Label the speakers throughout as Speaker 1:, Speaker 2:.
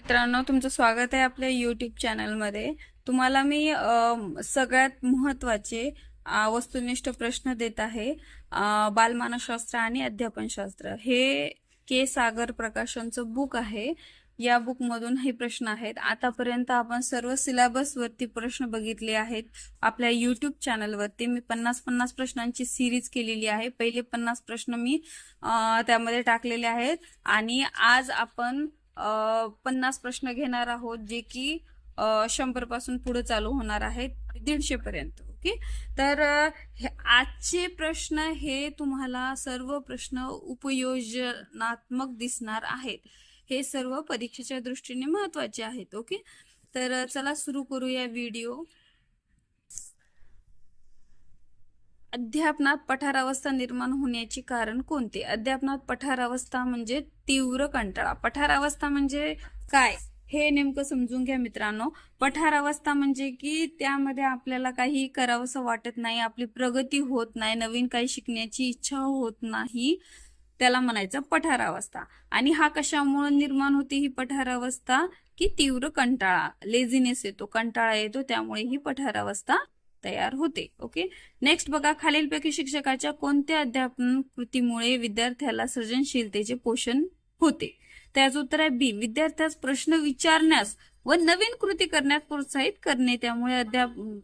Speaker 1: मित्रांनो, तुमचं स्वागत आहे आपल्या YouTube चॅनलमध्ये. तुम्हाला मी सगळ्यात महत्त्वाचे वस्तुनिष्ठ प्रश्न देत आहे. बालमानसशास्त्र आणि अध्यापनशास्त्र हे के सागर प्रकाशनचं बुक आहे. या बुकमधून हे प्रश्न आहेत. आतापर्यंत आपण सर्व सिलेबस वरती प्रश्न बघितले आहेत. आपल्या YouTube चॅनलवरती मी 50 प्रश्नांची सिरीज केलेली आहे. पहिले 50 प्रश्न मी त्यामध्ये टाकलेले आहेत आणि आज आपण 50 प्रश्न घेणार आहोत, जे की 100 पासून पुढे चालू होणार आहेत 150 पर्यंत. ओके, तर आजचे प्रश्न हे तुम्हाला सर्व प्रश्न उपयोजनात्मक दिसणार आहेत. हे सर्व परीक्षेच्या दृष्टीने महत्वाचे आहेत. ओके, तर चला सुरू करूया व्हिडिओ. अध्यापनात पठारावस्था निर्माण होण्याचे कारण कोणते? अध्यापनात पठारावस्था म्हणजे तीव्र कंटाळा. पठारावस्था म्हणजे काय हे नेमकं समजून घ्या मित्रांनो. पठारावस्था म्हणजे की त्यामध्ये आपल्याला काही करावंसं वाटत नाही, आपली प्रगती होत नाही, नवीन काही शिकण्याची इच्छा होत नाही, त्याला म्हणायचं पठारावस्था. आणि हा कशामुळे निर्माण होते ही पठारावस्था? की तीव्र कंटाळा, लेझीनेस येतो, कंटाळा येतो, त्यामुळे ही पठारावस्था तयार होते. ओके, नेक्स्ट बघा, खालीलपैकी शिक्षकाच्या कोणत्या अध्यापन कृतीमुळे विद्यार्थ्याला सर्जनशीलतेचे पोषण होते? त्याचं उत्तर आहे बी, विद्यार्थ्यास प्रश्न विचारण्यास व नवीन कृती करण्यास प्रोत्साहित करणे. त्यामुळे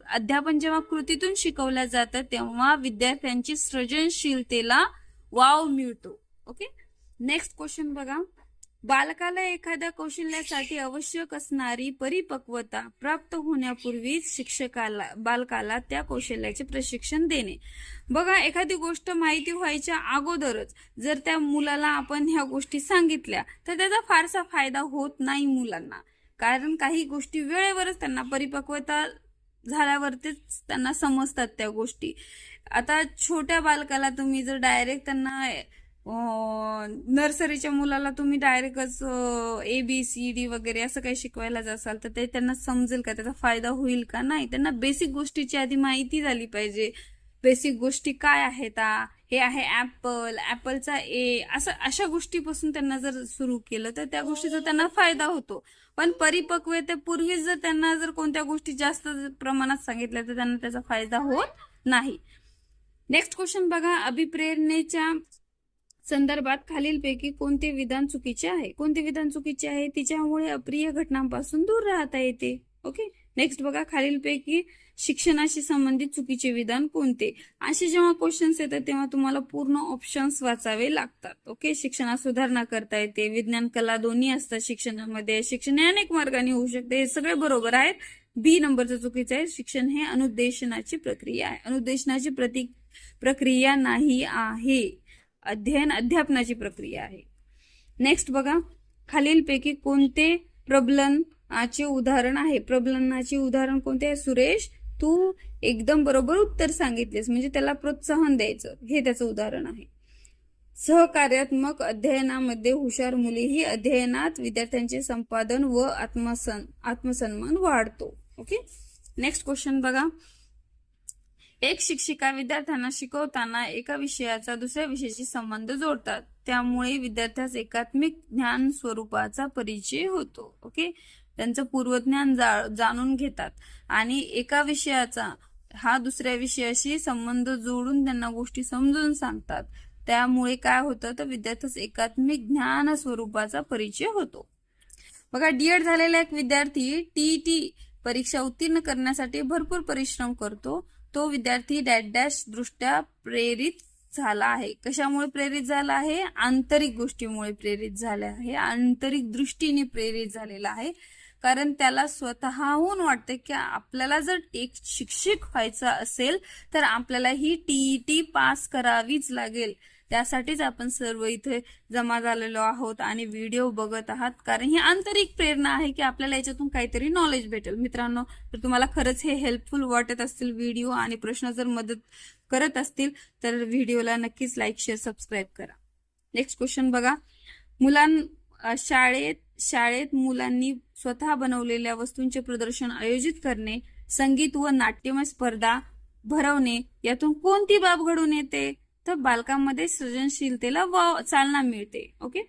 Speaker 1: अध्यापन जेव्हा कृतीतून शिकवल्या जातं तेव्हा विद्यार्थ्यांची सृजनशीलतेला वाव मिळतो. ओके, नेक्स्ट क्वेश्चन बघा, बालकाला एखाद्या कौशल्यासाठी आवश्यक असणारी परिपक्वता प्राप्त होण्यापूर्वीच बालकाला त्या कौशल्याचे प्रशिक्षण देणे. बघा, एखादी गोष्ट माहिती व्हायच्या अगोदरच जर त्या मुलाला आपण ह्या गोष्टी सांगितल्या तर त्याचा फारसा फायदा होत नाही मुलांना, कारण काही गोष्टी वेळेवरच त्यांना परिपक्वता झाल्यावरतीच त्यांना समजतात त्या गोष्टी. आता छोट्या बालकाला तुम्ही जर डायरेक्ट त्यांना नर्सरीच्या मुलाला तुम्ही डायरेक्टच ABCD वगैरे असं काही शिकवायला जासाल तर ते त्यांना समजेल का? त्याचा फायदा होईल का? नाही. त्यांना बेसिक गोष्टीची आधी माहिती झाली पाहिजे. बेसिक गोष्टी काय आहेत? हे आहे ऍपल, ऍपलचा अशा गोष्टीपासून त्यांना जर सुरू केलं तर त्या गोष्टीचा त्यांना फायदा होतो. पण परिपक्वतेपूर्वीच जर त्यांना जर कोणत्या गोष्टी जास्त प्रमाणात सांगितल्या तर त्यांना त्याचा फायदा होत नाही. नेक्स्ट क्वेश्चन बघा, अभिप्रेरणेच्या संदर्भात खालीलपैकी कोणते विधान चुकीचे आहे? कोणते विधान चुकीचे आहे? तिच्यामुळे अप्रिय घटनांपासून दूर राहता येते. ओके, नेक्स्ट बघा, खालीलपैकी शिक्षणाशी संबंधित चुकीचे विधान कोणते? असे जेव्हा क्वेश्चन्स येतात तेव्हा तुम्हाला पूर्ण ऑप्शन्स वाचावे लागतात. ओके, शिक्षणात सुधारणा करता येते, विज्ञान कला दोन्ही असतात शिक्षणामध्ये, शिक्षण हे अनेक मार्गाने होऊ शकते, हे सगळे बरोबर आहेत. बी नंबरचं चुकीचं आहे. शिक्षण हे अनुदेशनाची प्रक्रिया आहे. अनुदेशनाची प्रक्रिया नाही आहे. अध्ययन अध्यापनाची प्रक्रिया आहे. नेक्स्ट बघा, खालीलपैकी कोणते प्रबलनाचे उदाहरण आहे? प्रबलनाचे उदाहरण कोणते आहे? सुरेश, तू एकदम बरोबर उत्तर सांगितलेस, म्हणजे त्याला प्रोत्साहन द्यायचं, हे त्याचं उदाहरण आहे. सहकार्यात्मक अध्ययनामध्ये हुशार मुले ही अध्ययनात विद्यार्थ्यांचे संपादन व आत्मसन्मान वाढतो. ओके, नेक्स्ट क्वेश्चन बघा, एक शिक्षिका विद्यार्थ्यांना शिकवताना एका विषयाचा दुसऱ्या विषयाशी संबंध जोडतात, त्यामुळे विद्यार्थ्यास एकात्मिक ज्ञान स्वरूपाचा परिचय होतो. ओके, त्यांचं पूर्वज्ञान जाणून घेतात आणि एका विषयाचा हा दुसऱ्या विषयाशी संबंध जोडून त्यांना गोष्टी समजून सांगतात. त्यामुळे काय होतं तर विद्यार्थ्यास एकात्मिक ज्ञान स्वरूपाचा परिचय होतो. बघा, DED झालेला एक विद्यार्थी TET परीक्षा उत्तीर्ण करण्यासाठी भरपूर परिश्रम करतो. तो विद्यार्थी डॅश दृष्ट्या प्रेरित झाला आहे. कशामुळे प्रेरित झाला आहे? आंतरिक गोष्टीमुळे प्रेरित झाला आहे, आंतरिक दृष्टीने प्रेरित झालेला आहे. कारण त्याला स्वतःहून वाटतं की आपल्याला जर एक शिक्षक व्हायचं असेल तर आपल्याला ही TET पास करावीच लागेल. त्यासाठीच आपण सर्व इथे जमा झालेलो आहोत आणि व्हिडिओ बघत आहात, कारण ही आंतरिक प्रेरणा आहे की आपल्याला याच्यातून काहीतरी नॉलेज भेटेल. मित्रांनो, तर तुम्हाला खरंच हे हेल्पफुल वाटत असतील व्हिडिओ आणि प्रश्न जर मदत करत असतील तर व्हिडिओला नक्कीच लाईक, शेअर, सबस्क्राईब करा. नेक्स्ट क्वेश्चन बघा, शाळेत मुलांनी स्वतः बनवलेल्या वस्तूंचे प्रदर्शन आयोजित करणे, संगीत व नाट्यमय स्पर्धा भरवणे, यातून कोणती बाब घडून येते? तर बालकांमध्ये सृजनशीलतेला चालना मिळते. ओके,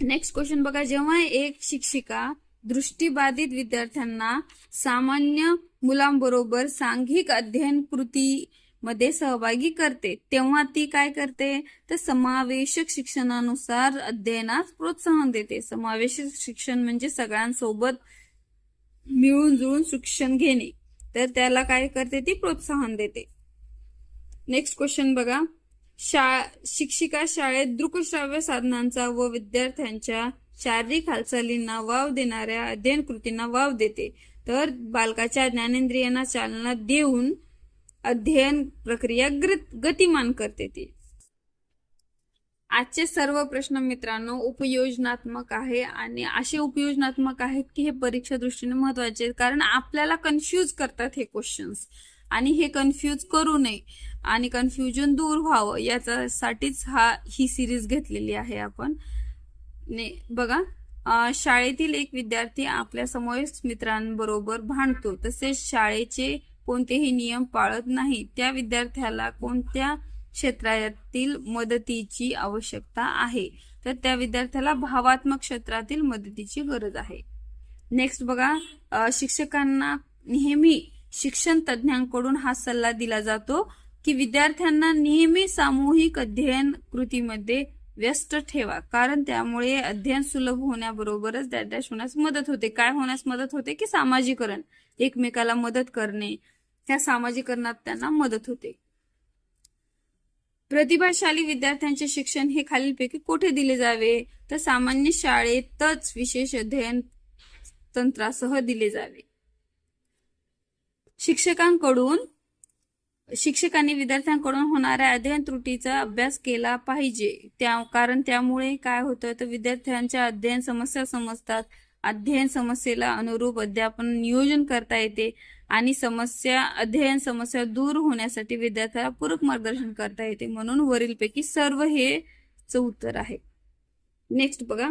Speaker 1: नेक्स्ट क्वेश्चन बघा, जेव्हा एक शिक्षिका दृष्टीबाधित विद्यार्थ्यांना सामान्य मुलांबरोबर सांघिक अध्ययन कृतीमध्ये सहभागी करते तेव्हा ती काय करते, तर समावेशक शिक्षणानुसार अध्ययनास प्रोत्साहन देते. समावेशक शिक्षण म्हणजे सगळ्यांसोबत मिळून जुळून शिक्षण घेणे, तर त्याला काय करते, ती प्रोत्साहन देते. नेक्स्ट क्वेश्चन बघा, शिक्षिका शाळेत दृकश्राव्य साधनांचा व विद्यार्थ्यांच्या शारीरिक हालचालींना वाव देणाऱ्या अध्ययन कृतींना वाव देते, तर बालकाच्या ज्ञानेंद्रियांना चालना देऊन अध्ययन प्रक्रिया गतिमान करते ती. आजचे सर्व प्रश्न मित्रांनो उपयोजनात्मक आहे आणि असे उपयोजनात्मक आहेत की हे परीक्षा दृष्टीने महत्वाचे आहेत, कारण आपल्याला कन्फ्यूज करतात हे क्वेश्चन्स, आणि हे कन्फ्यूज करू नये आणि कन्फ्युजन दूर व्हावं याच्यासाठीच ही सिरीज घेतलेली आहे आपण. बघा, शाळेतील एक विद्यार्थी आपल्या समवयस्क मित्रांबरोबर भांडतो, तसेच शाळेचे कोणतेही नियम पाळत नाही. त्या विद्यार्थ्याला कोणत्या क्षेत्रातील मदतीची आवश्यकता आहे, तर त्या विद्यार्थ्याला भावात्मक क्षेत्रातील मदतीची गरज आहे. नेक्स्ट बघा, शिक्षकांना नेहमी शिक्षण तज्ञांकडून हा सल्ला दिला जातो की विद्यार्थ्यांना नेहमी सामूहिक अध्ययन कृतीमध्ये व्यस्त ठेवा, कारण त्यामुळे अध्ययन सुलभ होण्याबरोबरच डॅश होण्यास मदत होते. काय होण्यास मदत होते, की सामाजिकरण, एकमेकाला मदत करणे, त्या सामाजिकरणात त्यांना मदत होते. प्रतिभाशाली विद्यार्थ्यांचे शिक्षण हे खालीलपैकी कुठे दिले जावे, तर सामान्य शाळेतच विशेष अध्ययन तंत्रासह दिले जावे. शिक्षकांनी विद्यार्थ्यांकडून होणाऱ्या अध्ययन त्रुटीचा अभ्यास केला पाहिजे, कारण त्यामुळे काय होतं, तर विद्यार्थ्यांच्या अध्ययन समस्या समजतात, अध्ययन समस्येला अनुरूप अध्यापन नियोजन करता येते आणि अध्ययन समस्या दूर होण्यासाठी विद्यार्थ्याला पूरक मार्गदर्शन करता येते. म्हणून वरीलपैकी सर्व हे उत्तर आहे. नेक्स्ट बघा,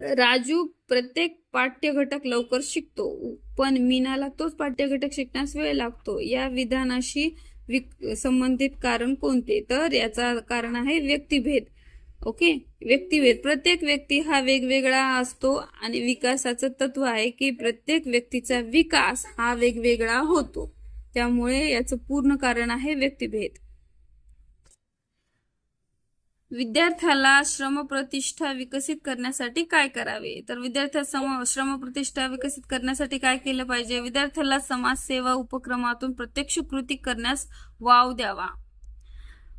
Speaker 1: राजू प्रत्येक पाठ्यघटक लवकर शिकतो पण मीनाला तोच पाठ्यघटक शिकण्यास वेळ लागतो. या विधानाशी संबंधित कारण कोणते, तर याचा कारण आहे व्यक्तिभेद. ओके, व्यक्तिभेद. प्रत्येक व्यक्ती हा वेगवेगळा असतो आणि विकासाचं तत्व आहे की प्रत्येक व्यक्तीचा विकास हा वेगवेगळा होतो, त्यामुळे याचं पूर्ण कारण आहे व्यक्तिभेद. विद्यार्थ्याला श्रमप्रतिष्ठा विकसित करण्यासाठी काय करावे, तर विद्यार्थ्याला श्रमप्रतिष्ठा विकसित करण्यासाठी काय केलं पाहिजे, विद्यार्थ्याला समाजसेवा उपक्रमातून प्रत्यक्ष कृती करण्यास वाव द्यावा.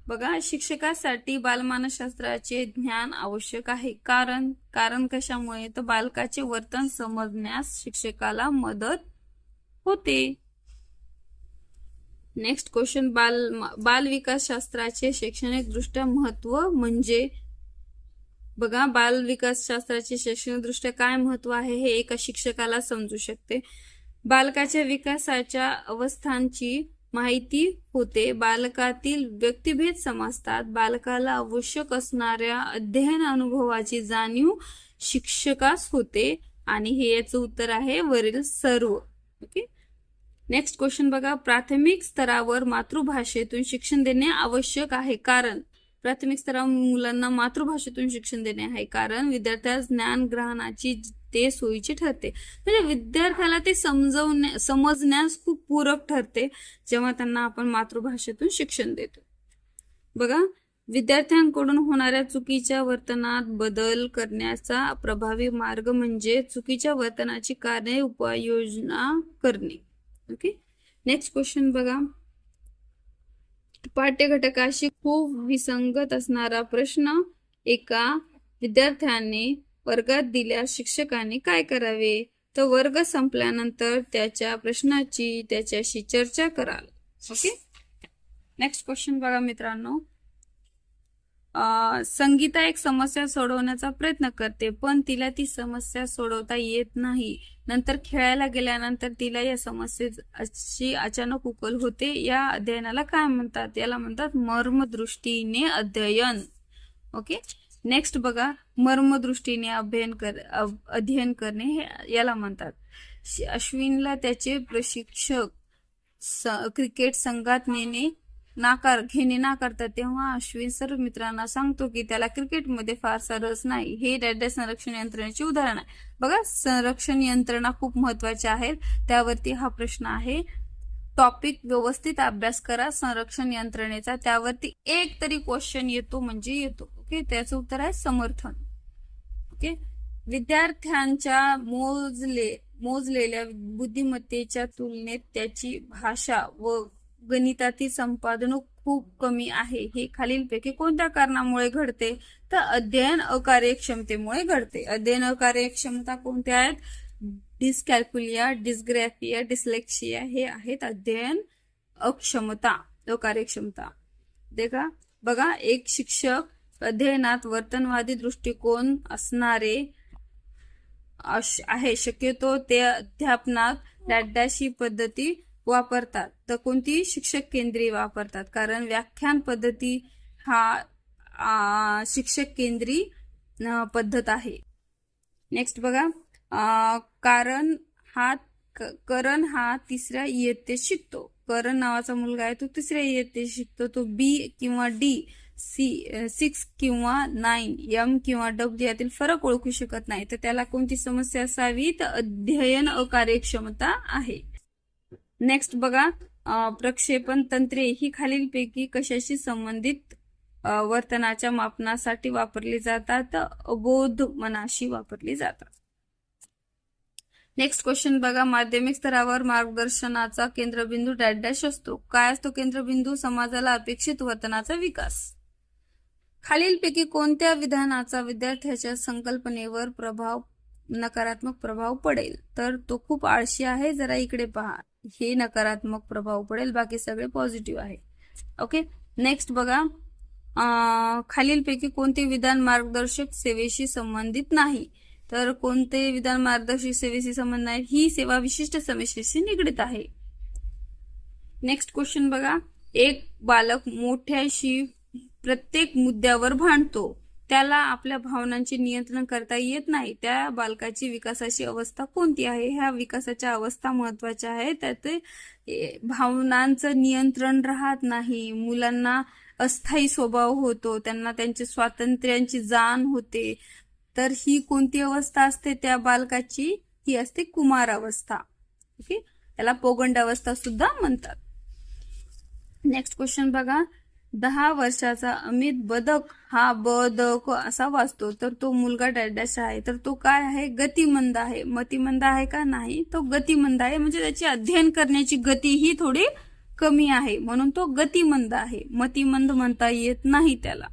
Speaker 1: बघा, शिक्षकासाठी बालमानसशास्त्राचे ज्ञान आवश्यक आहे, कारण कशामुळे, तर बालकाचे वर्तन समजण्यास शिक्षकाला मदत होते. नेक्स्ट क्वेश्चन, बाल विकास शास्त्राचे शैक्षणिक दृष्ट्या महत्व म्हणजे. बघा, बाल विकास शास्त्राचे शैक्षणिक दृष्ट्या काय महत्व आहे हे एका शिक्षकाला समजू शकते. बालकाच्या विकासाच्या अवस्थांची माहिती होते, बालकातील व्यक्तिभेद समजतात, बालकाला आवश्यक असणाऱ्या अध्ययन अनुभवाची जाणीव शिक्षकास होते, आणि हे याचं उत्तर आहे वरील सर्व. ओके, नेक्स्ट क्वेश्चन बघा, प्राथमिक स्तरावर मातृभाषेतून शिक्षण देणे आवश्यक आहे, कारण प्राथमिक स्तरावर मुलांना मातृभाषेतून शिक्षण देणे आहे, कारण विद्यार्थ्यास ज्ञान ग्रहणाची ते सोयीचे ठरते. म्हणजे विद्यार्थ्याला ते समजण्यास खूप पूरक ठरते जेव्हा त्यांना आपण मातृभाषेतून शिक्षण देतो. बघा, विद्यार्थ्यांकडून होणाऱ्या चुकीच्या वर्तनात बदल करण्याचा प्रभावी मार्ग म्हणजे चुकीच्या वर्तनाची कारणे उपाययोजना करणे. ओके, नेक्स्ट क्वेश्चन बघा, पाठ्यघटकाशी खूप विसंगत असणारा प्रश्न एका विद्यार्थ्याने वर्गात दिल्यास शिक्षकाने काय करावे, तर वर्ग संपल्यानंतर त्याच्या प्रश्नाची त्याच्याशी चर्चा कराल. ओके, नेक्स्ट क्वेश्चन बघा मित्रांनो, संगीता एक समस्या सोडवण्याचा प्रयत्न करते पण तिला ती समस्या सोडवता येत नाही. नंतर खेळायला गेल्यानंतर तिला या समस्येची अचानक उकल होते. या अध्ययनाला काय म्हणतात, याला म्हणतात मर्मदृष्टीने अध्ययन. ओके, नेक्स्ट बघा, मर्मदृष्टीने अध्ययन करणे हे याला म्हणतात. अश्विनला त्याचे प्रशिक्षक क्रिकेट संघात नेणे घेणे नाकारतात तेव्हा अश्विन सर्व मित्रांना सांगतो की त्याला क्रिकेटमध्ये फारसा रस नाही. हे डॅश संरक्षण यंत्रणेचे उदाहरण आहे. बघा, संरक्षण यंत्रणा खूप महत्वाच्या आहेत, त्यावरती हा प्रश्न आहे. टॉपिक व्यवस्थित अभ्यास करा संरक्षण यंत्रणेचा, त्यावरती एक तरी क्वेश्चन येतो म्हणजे येतो. ओके, त्याचं उत्तर आहे समर्थन. ओके, विद्यार्थ्यांच्या मोजलेल्या बुद्धिमत्तेच्या तुलनेत त्याची भाषा व गणितातील संपादन खूप कमी आहे. हे खालीलपैकी कोणत्या कारणामुळे घडते? तर अध्ययन अकार्यक्षमतेमुळे घडते. अध्ययन अकार्यक्षमता कोणत्या आहेत? डिस्कॅल्कुलिया, डिस्ग्राफिया, डिस्लेक्सिया हे आहेत अध्ययन अक्षमता, अकार्यक्षमता. देखा, बघा, एक शिक्षक अध्ययनात वर्तनवादी दृष्टिकोन असणारे आहे. शक्यतो ते अध्यापनात डॅश पद्धती वापरतात. तर कोणती? शिक्षक केंद्री वापरतात, कारण व्याख्यान पद्धती हा शिक्षक केंद्री पद्धत आहे. नेक्स्ट बघा, करण हा तिसऱ्या इयत्तेत शिकतो. करण नावाचा मुलगा आहे, तो तिसऱ्या इयत्तेत शिकतो. तो बी किंवा डी, 6 किंवा 9, एम किंवा डब्ल्यू यातील फरक ओळखू शकत नाही. तर त्याला कोणती समस्या असावी? तर अध्ययन अकार्यक्षमता आहे. नेक्स्ट बघा, प्रक्षेपण तंत्रे ही खालीलपैकी कशाशी संबंधित वर्तनाच्या मापनासाठी वापरली जातात? अबोध मनाशी वापरली जातात. नेक्स्ट क्वेश्चन बघा, माध्यमिक स्तरावर मार्गदर्शनाचा केंद्रबिंदू डॅश असतो. काय असतो केंद्रबिंदू? समाजाला अपेक्षित वर्तनाचा विकास. खालीलपैकी कोणत्या विधानाचा विद्यार्थ्याच्या संकल्पनेवर नकारात्मक प्रभाव पडेल? तर तो खूप आळशी आहे. जरा इकडे पहा, हे नकारात्मक प्रभाव पडेल, बाकी सगळे पॉझिटिव्ह आहे. ओके, नेक्स्ट बघा, खालीलपैकी कोणते विधान मार्गदर्शक सेवेशी संबंधित नाही? तर कोणते विधान मार्गदर्शक सेवेशी संबंध नाही? ही सेवा विशिष्ट समस्येशी निगडीत आहे. नेक्स्ट क्वेश्चन बघा, एक बालक मोठ्याशी प्रत्येक मुद्द्यावर भांडतो, त्याला आपल्या भावनांचे नियंत्रण करता येत नाही. त्या बालकाची विकासाची अवस्था कोणती आहे? ह्या विकासाच्या अवस्था महत्वाच्या आहेत. त्यात भावनांचं नियंत्रण राहत नाही, मुलांना अस्थायी स्वभाव होतो, त्यांना त्यांच्या स्वातंत्र्याची जाण होते. तर ही कोणती अवस्था असते त्या बालकाची? ही असते कुमार अवस्था. ओके, त्याला पोगंड अवस्था सुद्धा म्हणतात. नेक्स्ट क्वेश्चन बघा, 10 वर्षाचा अमित बदक हा बदक असा वाचतो, तर तो मुलगा डॅश आहे. तर तो काय आहे? गतिमंद आहे. मतिमंद आहे का? नाही, तो गतिमंद आहे. म्हणजे त्याची अध्ययन करण्याची गती ही थोडी कमी आहे, म्हणून तो गतिमंद आहे. मतिमंद म्हणता येत नाही त्याला.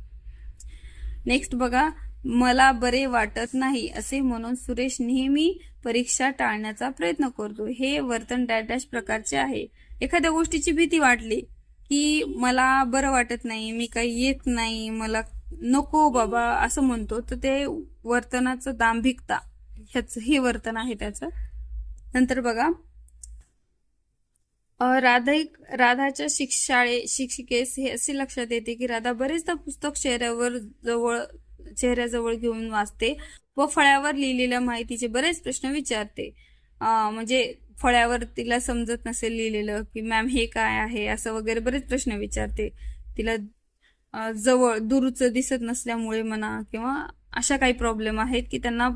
Speaker 1: नेक्स्ट बघा, मला बरे वाटत नाही असे म्हणून सुरेश नेहमी परीक्षा टाळण्याचा प्रयत्न करतो. हे वर्तन डॅश प्रकारचे आहे. एखाद्या गोष्टीची भीती वाटली की मला बरं वाटत नाही, मी काही येत नाही, मला नको बाबा असं म्हणतो, तर ते वर्तनाचं दांभिकता हे वर्तन आहे त्याचं. नंतर बघा, राधाच्या शिक्षिकेस हे असे लक्षात येते की राधा बरेचदा पुस्तक चेहऱ्याजवळ घेऊन वाचते व फळ्यावर लिहिलेल्या माहितीचे बरेच प्रश्न विचारते. म्हणजे फळ्यावर तिला समजत नसेल लिहिलेलं की मॅम हे काय आहे असं वगैरे बरेच प्रश्न विचारते. तिला दूरचं दिसत नसल्यामुळे म्हणा, किंवा अशा काही प्रॉब्लेम आहेत की त्यांना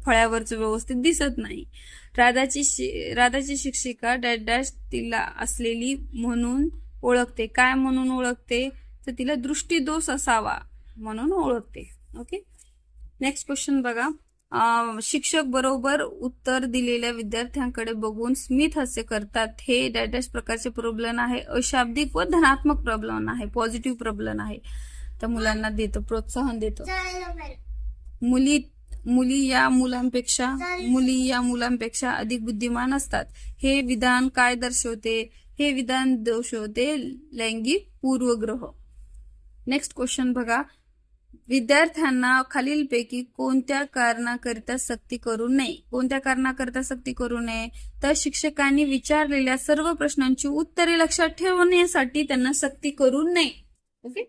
Speaker 1: फळ्यावरचं व्यवस्थित दिसत नाही. राधाची शिक्षिका डॅश तिला असलेली म्हणून ओळखते. काय म्हणून ओळखते? तर तिला दृष्टीदोष असावा म्हणून ओळखते. ओके, नेक्स्ट क्वेश्चन बघा, शिक्षक बरोबर उत्तर दिलेल्या विद्यार्थ्यांकडे बघून स्मित हास्य करतात. हे डॅश प्रकारचे प्रबलन आहे. अशाब्दिक व धनात्मक प्रबलन आहे, पॉझिटिव्ह प्रबलन आहे. तर मुलांना देतो, प्रोत्साहन देतो. मुली या मुलांपेक्षा अधिक बुद्धिमान असतात. हे विधान काय दर्शवते? हे विधान दर्शवते लैंगिक पूर्वग्रह. नेक्स्ट क्वेश्चन बघा, विद्यार्थ्यांना खालीलपैकी कोणत्या कारणाकरिता सक्ती करू नये? कोणत्या कारणाकरिता सक्ती करू नये? तर शिक्षकांनी विचारलेल्या सर्व प्रश्नांची उत्तरे लक्षात ठेवण्यासाठी त्यांना सक्ती करू नये. ओके,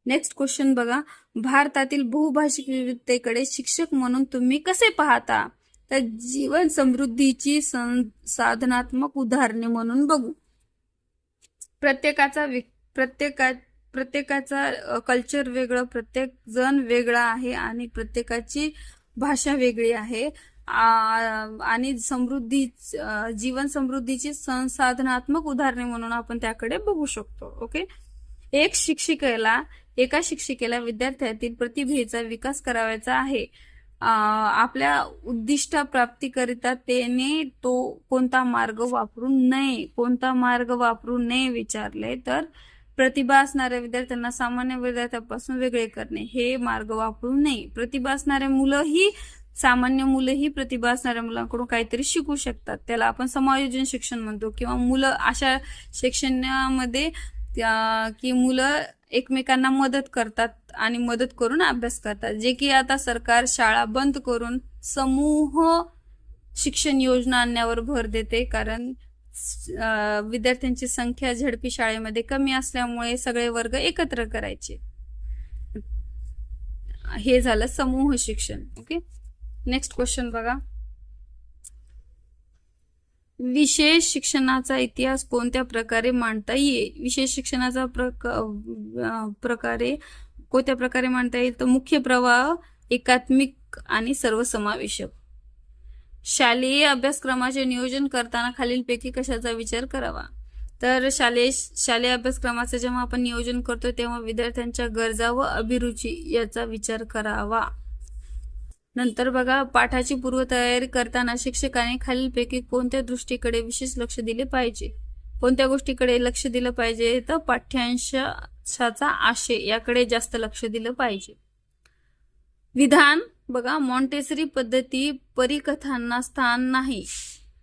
Speaker 1: नेक्स्ट क्वेश्चन बघा, भारतातील बहुभाषिक विविधतेकडे शिक्षक म्हणून तुम्ही कसे पाहता? तर जीवन समृद्धीची साधनात्मक उदाहरणे म्हणून बघू. प्रत्येकाचा प्रत्येकाचा कल्चर वेगळं, प्रत्येक जण वेगळा आहे आणि प्रत्येकाची भाषा वेगळी आहे. आणि जीवन समृद्धीची संसाधनात्मक उदाहरणे म्हणून आपण त्याकडे बघू शकतो. ओके. एका शिक्षिकेला विद्यार्थ्यातील प्रतिभेचा विकास करावायचा आहे. आपल्या उद्दिष्टाप्राप्तीकरिता त्याने तो कोणता मार्ग वापरू नये विचारले तर प्रतिभा असणाऱ्या विद्यार्थ्यांना सामान्य विद्यार्थ्यांपासून वेगळे करणे, हे मार्ग वापरू नये. सामान्य मुलंही प्रतिभा असणाऱ्या मुलांकडून काहीतरी शिकू शकतात. त्याला आपण समायोजन शिक्षण म्हणतो. किंवा मुलं अशा शिक्षणामध्ये की मुलं एकमेकांना मदत करतात आणि मदत करून अभ्यास करतात, जे की आता सरकार शाळा बंद करून समूह शिक्षण योजना आणण्यावर भर देते. कारण विद्यार्थ्यांची संख्या झडपी शाळेमध्ये कमी असल्यामुळे सगळे वर्ग एकत्र करायचे. हे झालं समूह शिक्षण. ओके. नेक्स्ट क्वेश्चन बघा. विशेष शिक्षणाचा इतिहास कोणत्या प्रकारे मांडता येईल? विशेष शिक्षणाचा कोणत्या प्रकारे मांडता येईल? तर मुख्य प्रवाह, एकात्मिक आणि सर्वसमावेशक. शालेय अभ्यासक्रमाचे नियोजन करताना खालीलपैकी कशाचा विचार करावा? तर शालेय अभ्यासक्रमाचे जेव्हा आपण नियोजन करतो तेव्हा विद्यार्थ्यांच्या गरजा व अभिरुची याचा विचार करावा. नंतर बघा, पाठाची पूर्वतयारी करताना शिक्षकाने खालीलपैकी कोणत्या दृष्टीकडे विशेष लक्ष दिले पाहिजे? कोणत्या गोष्टीकडे लक्ष दिलं पाहिजे? तर पाठ्यांशाचा आशय याकडे जास्त लक्ष दिलं पाहिजे. विधान बघा, मॉन्टेसरी पद्धती परिकथांना स्थान नाही,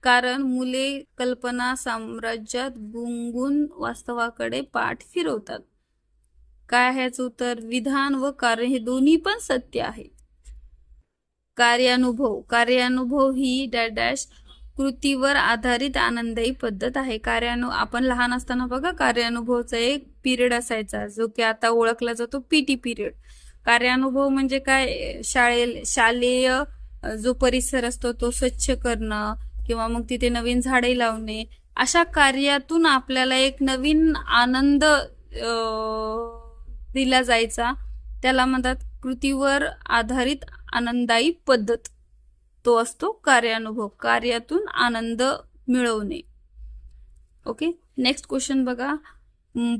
Speaker 1: कारण मुले कल्पना साम्राज्यात गुंगून वास्तवाकडे पाठ फिरवतात. काय आहे याचं उत्तर? विधान व कार्य हे दोन्ही पण सत्य आहे. कार्यानुभव ही डॅश कृतीवर आधारित आनंददायी पद्धत आहे. आपण लहान असताना बघा कार्यानुभवचा एक पिरियड असायचा, जो की आता ओळखला जातो पीटी पिरियड. कार्यानुभव म्हणजे काय? शालेय जो परिसर असतो तो स्वच्छ करणं किंवा मग तिथे नवीन झाडे लावणे, अशा कार्यातून आपल्याला एक नवीन आनंद दिला जायचा. त्याला म्हणतात कृतीवर आधारित आनंददायी पद्धत. तो असतो कार्यानुभव, कार्यातून आनंद मिळवणे. ओके. नेक्स्ट क्वेश्चन बघा.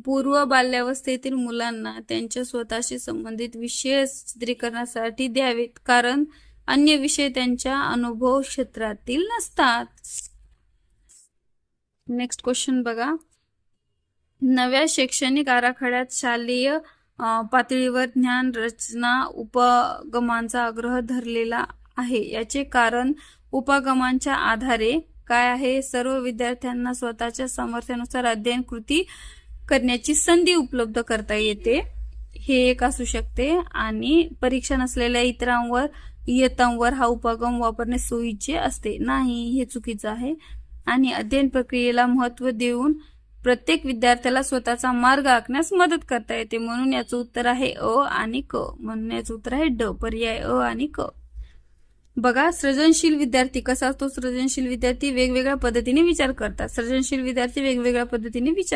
Speaker 1: पूर्व बाल्यावस्थेतील मुलांना त्यांच्या स्वतःशी संबंधित विषय चित्रीकरणासाठी द्यावेत, कारण अन्य विषय त्यांच्या अनुभव क्षेत्रातील नसतात. नेक्स्ट क्वेश्चन बघा. नव्या शैक्षणिक आराखड्यात शालेय पातळीवर ज्ञान रचना उपगमांचा आग्रह धरलेला आहे. याचे कारण उपगमांच्या आधारे काय आहे? सर्व विद्यार्थ्यांना स्वतःच्या सामर्थ्यानुसार अध्ययन कृती करण्याची संधी उपलब्ध करता येते, हे एक असू शकते. आणि परीक्षा नसलेल्या इयत्तांवर हा उपगम वापरणे सोयीचे असते नाही, हे चुकीचं आहे. आणि अध्ययन प्रक्रियेला महत्त्व देऊन प्रत्येक विद्यार्थ्याला स्वतःचा मार्ग आखण्यास मदत करता येते. म्हणून याचं उत्तर आहे अ आणि क. म्हणून याचं उत्तर आहे ड, पर्याय अ आणि क. बघा, सृजनशील विद्यार्थी कसा असतो? सृजनशील विद्यार्थी वेगवेगळ्या पद्धतीने विचार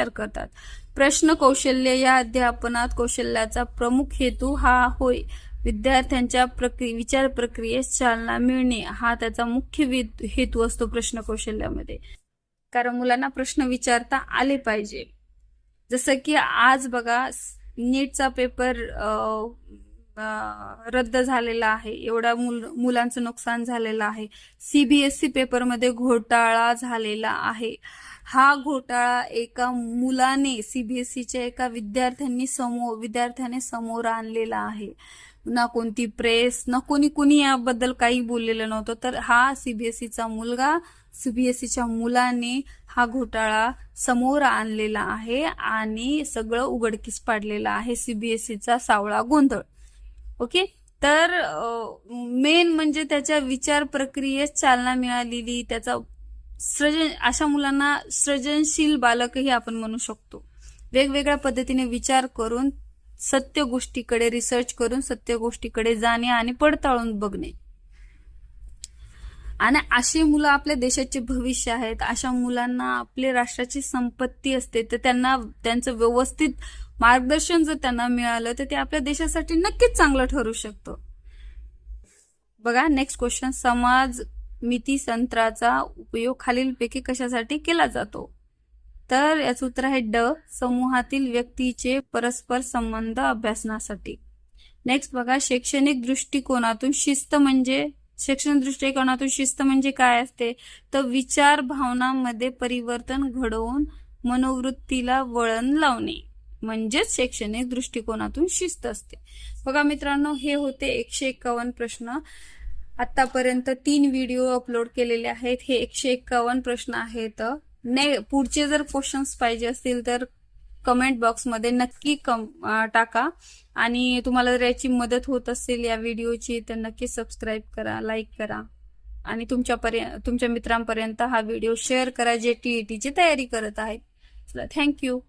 Speaker 1: करतात. प्रश्न कौशल्य या अध्यापनात कौशल्याचा प्रमुख हेतू हा होय. विद्यार्थ्यांच्या विचार प्रक्रियेस चालना मिळणे हा त्याचा मुख्य हेतू असतो प्रश्न कौशल्यामध्ये. कारण मुलांना प्रश्न विचारता आले पाहिजे. जसं की आज बघा, नीटचा पेपर रद्द झालेला आहे, एवढा मुलांचं नुकसान झालेलं आहे. CBSE पेपरमध्ये घोटाळा झालेला आहे. हा घोटाळा एका मुलाने, CBSEच्या एका विद्यार्थ्याने समोर आणलेला आहे. ना कोणती प्रेस, ना कोणी याबद्दल काही बोललेलं नव्हतं. तर हा CBSEच्या मुलाने हा घोटाळा समोर आणलेला आहे आणि सगळं उघडकीस पाडलेलं आहे, CBSEचा सावळा गोंधळ. ओके. तर मेन म्हणजे त्याच्या विचार प्रक्रियेस चालना मिळालेली, त्याचा अशा मुलांना सृजनशील बालकही आपण म्हणू शकतो. वेगवेगळ्या पद्धतीने विचार करून सत्य गोष्टीकडे रिसर्च करून सत्य गोष्टीकडे जाणे आणि पडताळून बघणे. आणि अशी मुलं आपल्या देशाचे भविष्य आहेत. अशा मुलांना आपल्या राष्ट्राची संपत्ती असते, तर त्यांना त्यांचं व्यवस्थित मार्गदर्शन जर त्यांना मिळालं तर ते आपल्या देशासाठी नक्कीच चांगलं ठरू शकतं. बघा नेक्स्ट क्वेश्चन, समाज मिती तंत्राचा उपयोग खालीलपैकी कशासाठी केला जातो? तर याचं उत्तर आहे ड, समूहातील व्यक्तीचे परस्पर संबंध अभ्यासण्यासाठी. नेक्स्ट बघा, शैक्षणिक दृष्टिकोनातून शिस्त म्हणजे काय असते? तर विचार भावनांमध्ये परिवर्तन घडवून मनोवृत्तीला वळण लावणे म्हणजेच शैक्षणिक दृष्टिकोनातून शिस्त असते. बघा मित्रांनो, हे होते 151 प्रश्न. आतापर्यंत 3 व्हिडिओ अपलोड केलेले आहेत. हे 151 प्रश्न आहेत. पुढचे जर क्वेश्चन्स पाहिजे असतील तर कमेंट बॉक्समध्ये नक्की टाका. आणि तुम्हाला जर याची मदत होत असेल या व्हिडिओची तर नक्की सबस्क्राईब करा, लाईक करा आणि तुमच्या मित्रांपर्यंत हा व्हिडिओ शेअर करा जे टीईटीची तयारी करत आहेत. चला, थँक्यू.